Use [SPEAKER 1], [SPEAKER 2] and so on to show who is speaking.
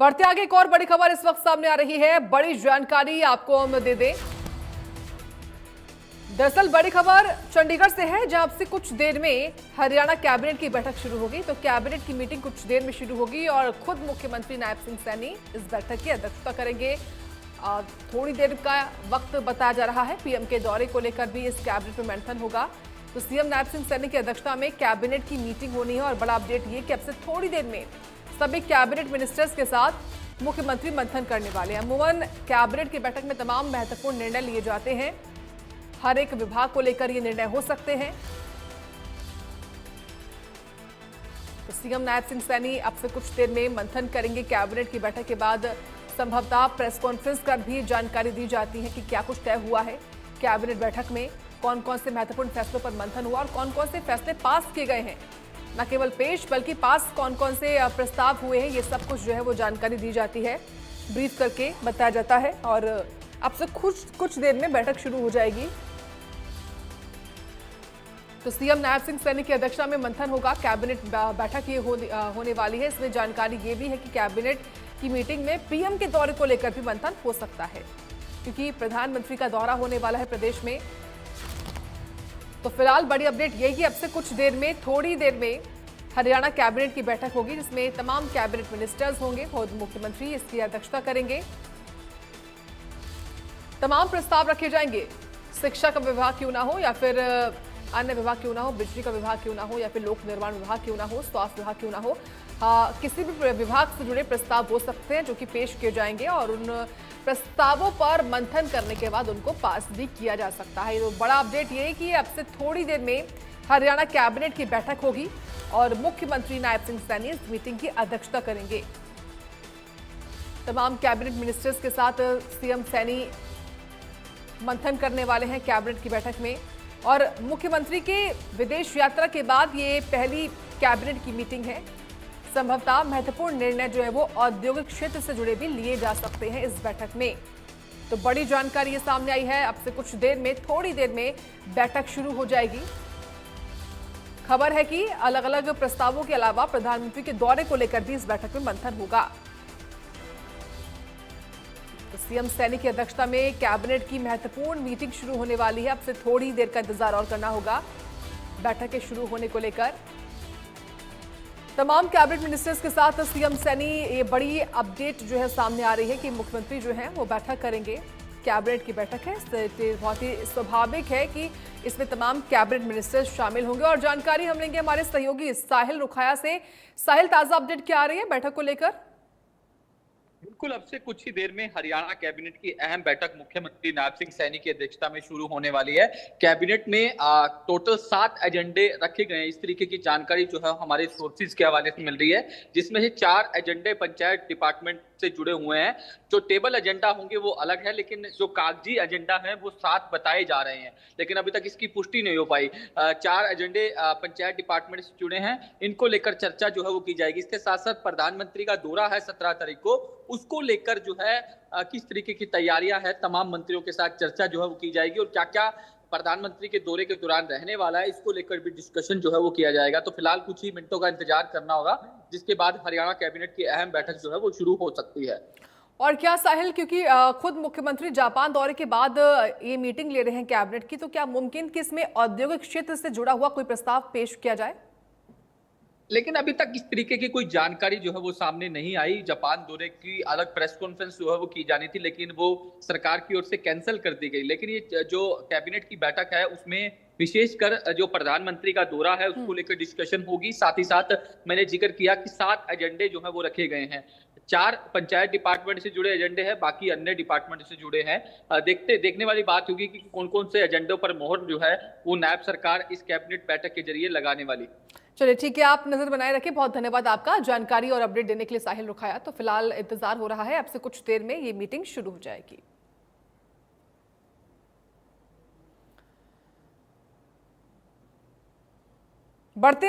[SPEAKER 1] बढ़ते आगे एक और बड़ी खबर इस वक्त सामने आ रही है। बड़ी जानकारी आपको हम दे दें। दरअसल बड़ी खबर चंडीगढ़ से है, जहां अब से कुछ देर में हरियाणा कैबिनेट की बैठक शुरू होगी। तो कैबिनेट की मीटिंग कुछ देर में शुरू होगी और खुद मुख्यमंत्री नायब सिंह सैनी इस बैठक की अध्यक्षता करेंगे। थोड़ी देर का वक्त बताया जा रहा है। पीएम के दौरे को लेकर भी इस कैबिनेट में मंथन होगा। तो सीएम नायब सिंह सैनी की अध्यक्षता में कैबिनेट की मीटिंग होनी है और बड़ा अपडेट ये कि अब से थोड़ी देर में सभी कैबिनेट मिनिस्टर्स के साथ मुख्यमंत्री मंथन करने वाले हैं। अमूमन कैबिनेट की बैठक में तमाम महत्वपूर्ण निर्णय लिए जाते हैं। हर एक विभाग को लेकर ये निर्णय हो सकते हैं। तो सीएम नायब सिंह सैनी अब से कुछ देर में मंथन करेंगे। कैबिनेट की बैठक के बाद संभवतः प्रेस कॉन्फ्रेंस कर भी जानकारी दी जाती है कि क्या कुछ तय हुआ है। कैबिनेट बैठक में कौन कौन से महत्वपूर्ण फैसलों पर मंथन हुआ और कौन कौन से फैसले पास किए गए हैं। न केवल पेश बल्कि पास कौन कौन से प्रस्ताव हुए हैं, ये सब कुछ जो है वो जानकारी दी जाती है, ब्रीफ करके बताया जाता है। और अब से कुछ देर में बैठक शुरू हो जाएगी। तो सीएम नायब सिंह सैनी की अध्यक्षता में मंथन होगा। कैबिनेट बैठक ये होने वाली है। इसमें जानकारी ये भी है कि कैबिनेट की मीटिंग में पीएम के दौरे को लेकर भी मंथन हो सकता है, क्योंकि प्रधानमंत्री का दौरा होने वाला है प्रदेश में। तो फिलहाल बड़ी अपडेट यही कि अब से कुछ देर में, थोड़ी देर में हरियाणा कैबिनेट की बैठक होगी, जिसमें तमाम कैबिनेट मिनिस्टर्स होंगे। खुद मुख्यमंत्री इसकी अध्यक्षता करेंगे। तमाम प्रस्ताव रखे जाएंगे। शिक्षा का विभाग क्यों ना हो या फिर अन्य विभाग क्यों ना हो, बिजली का विभाग क्यों ना हो या फिर लोक निर्माण विभाग क्यों ना हो, स्वास्थ्य विभाग क्यों ना हो, किसी भी विभाग से जुड़े प्रस्ताव हो सकते हैं जो कि पेश किए जाएंगे और उन प्रस्तावों पर मंथन करने के बाद उनको पास भी किया जा सकता है। तो बड़ा अपडेट ये है कि अब से थोड़ी देर में हरियाणा कैबिनेट की बैठक होगी और मुख्यमंत्री नायब सिंह सैनी इस मीटिंग की अध्यक्षता करेंगे। तमाम कैबिनेट मिनिस्टर्स के साथ सीएम सैनी मंथन करने वाले हैं कैबिनेट की बैठक में। और मुख्यमंत्री के विदेश यात्रा के बाद ये पहली कैबिनेट की मीटिंग है। संभवतः महत्वपूर्ण निर्णय जो है वो औद्योगिक क्षेत्र से जुड़े भी लिए जा सकते हैं इस बैठक में। तो बड़ी जानकारी ये सामने आई है। अब से कुछ देर में, थोड़ी देर में बैठक शुरू हो जाएगी। खबर है कि अलग अलग प्रस्तावों के अलावा प्रधानमंत्री के दौरे को लेकर भी इस बैठक में मंथन होगा। तो सीएम सैनी की अध्यक्षता में कैबिनेट की महत्वपूर्ण मीटिंग शुरू होने वाली है। अब से थोड़ी देर का इंतजार और करना होगा बैठक के शुरू होने को लेकर। तमाम कैबिनेट मिनिस्टर्स के साथ सीएम सैनी, ये बड़ी अपडेट जो है सामने आ रही है कि मुख्यमंत्री जो है वो बैठक करेंगे। कैबिनेट की बैठक है, बहुत ही स्वाभाविक है कि इसमें तमाम कैबिनेट मिनिस्टर्स शामिल होंगे। और जानकारी हम लेंगे हमारे सहयोगी साहिल रुखाया से। साहिल, ताजा अपडेट क्या आ रही है बैठक को लेकर?
[SPEAKER 2] बिल्कुल, अब से कुछ ही देर में हरियाणा कैबिनेट की अहम बैठक मुख्यमंत्री नायब सिंह सैनी की अध्यक्षता में शुरू होने वाली है। कैबिनेट में टोटल 7 एजेंडे रखे गए हैं। इस तरीके की जानकारी जो है हमारे सोर्सेज के हवाले से मिल रही है, जिसमें से 4 एजेंडे पंचायत डिपार्टमेंट से जुड़े हुए हैं। जो टेबल एजेंडा होंगे वो अलग है, लेकिन जो कागजी एजेंडा है वो 7 बताए जा रहे हैं, लेकिन अभी तक इसकी पुष्टि नहीं हो पाई। 4 एजेंडे पंचायत डिपार्टमेंट से जुड़े हैं, इनको लेकर चर्चा जो है वो की जाएगी। इसके साथ साथ प्रधानमंत्री का दौरा है 17 तारीख को, उसको लेकर जो है किस तरीके की तैयारियां हैं, तमाम मंत्रियों के साथ चर्चा जो है वो की जाएगी। और क्या क्या प्रधानमंत्री के दौरे के दौरान रहने वाला है, इसको लेकर भी डिस्कशन जो है वो किया जाएगा। तो फिलहाल कुछ ही मिनटों का इंतजार करना होगा, जिसके बाद हरियाणा कैबिनेट की अहम बैठक जो है वो शुरू हो सकती है।
[SPEAKER 1] और क्या साहिल, क्योंकि खुद मुख्यमंत्री जापान दौरे के बाद ये मीटिंग ले रहे हैं कैबिनेट की, तो क्या मुमकिन कि इसमें औद्योगिक क्षेत्र से जुड़ा हुआ कोई प्रस्ताव पेश किया जाए?
[SPEAKER 2] लेकिन अभी तक इस तरीके की कोई जानकारी जो है वो सामने नहीं आई। जापान दौरे की अलग प्रेस कॉन्फ्रेंस जो है वो की जानी थी, लेकिन वो सरकार की ओर से कैंसिल कर दी गई। लेकिन ये जो कैबिनेट की बैठक है उसमें विशेषकर जो प्रधानमंत्री का दौरा है उसको लेकर डिस्कशन होगी। साथ ही साथ मैंने जिक्र किया कि 7 एजेंडे जो है वो रखे गए हैं। 4 पंचायत डिपार्टमेंट से जुड़े एजेंडे हैं, बाकी अन्य डिपार्टमेंट से जुड़े हैं। देखने वाली बात होगी कि कौन कौन से एजेंडों पर मोहर जो है वो नायब सरकार इस कैबिनेट बैठक के जरिए लगाने वाली।
[SPEAKER 1] चलिए ठीक है, आप नजर बनाए रखें। बहुत धन्यवाद आपका जानकारी और अपडेट देने के लिए साहिल रुखाया। तो फिलहाल इंतजार हो रहा है, अब से कुछ देर में ये मीटिंग शुरू हो जाएगी। बढ़ते